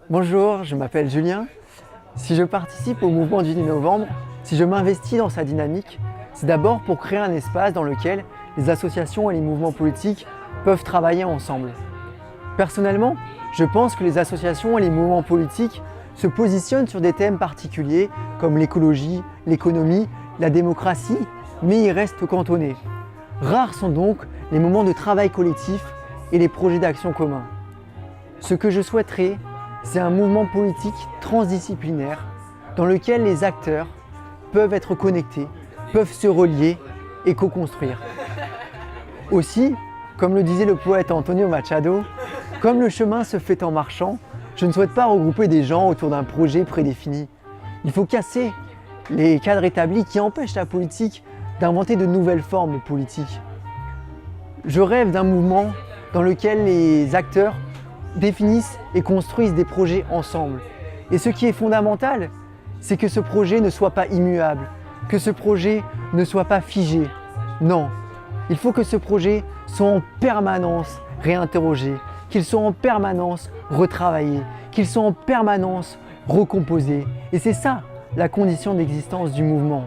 Bonjour, je m'appelle Julien. Si je participe au mouvement du 10 novembre, si je m'investis dans sa dynamique, c'est d'abord pour créer un espace dans lequel les associations et les mouvements politiques peuvent travailler ensemble. Personnellement, je pense que les associations et les mouvements politiques se positionnent sur des thèmes particuliers comme l'écologie, l'économie, la démocratie, mais ils restent cantonnés. Rares sont donc les moments de travail collectif et les projets d'action communs. Ce que je souhaiterais, c'est un mouvement politique transdisciplinaire dans lequel les acteurs peuvent être connectés, peuvent se relier et co-construire. Aussi, comme le disait le poète Antonio Machado, comme le chemin se fait en marchant, je ne souhaite pas regrouper des gens autour d'un projet prédéfini. Il faut casser les cadres établis qui empêchent la politique d'inventer de nouvelles formes politiques. Je rêve d'un mouvement dans lequel les acteurs définissent et construisent des projets ensemble. Et ce qui est fondamental, c'est que ce projet ne soit pas immuable, que ce projet ne soit pas figé. Non, il faut que ce projet soit en permanence réinterrogé, qu'il soit en permanence retravaillé, qu'il soit en permanence recomposé. Et c'est ça la condition d'existence du mouvement.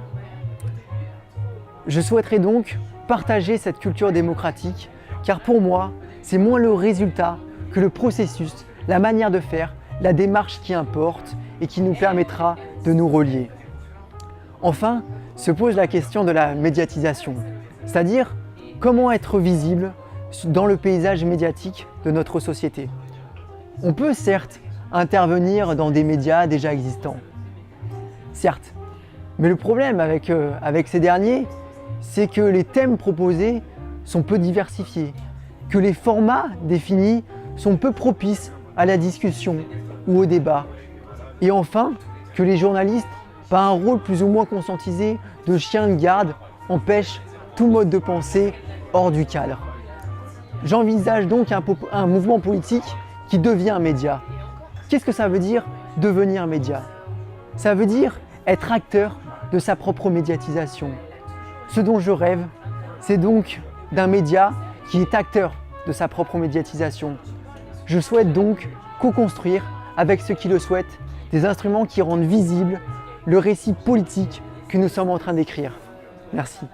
Je souhaiterais donc partager cette culture démocratique, car pour moi, c'est moins le résultat que le processus, la manière de faire, la démarche qui importe et qui nous permettra de nous relier. Enfin, se pose la question de la médiatisation, c'est-à-dire comment être visible dans le paysage médiatique de notre société. On peut certes intervenir dans des médias déjà existants, certes, mais le problème avec ces derniers, c'est que les thèmes proposés sont peu diversifiés, que les formats définis sont peu propices à la discussion ou au débat. Et enfin, que les journalistes, par un rôle plus ou moins conscientisé de chien de garde, empêchent tout mode de pensée hors du cadre. J'envisage donc un mouvement politique qui devient un média. Qu'est-ce que ça veut dire devenir média? Ça veut dire être acteur de sa propre médiatisation. Ce dont je rêve, c'est donc d'un média qui est acteur de sa propre médiatisation. Je souhaite donc co-construire avec ceux qui le souhaitent des instruments qui rendent visible le récit politique que nous sommes en train d'écrire. Merci.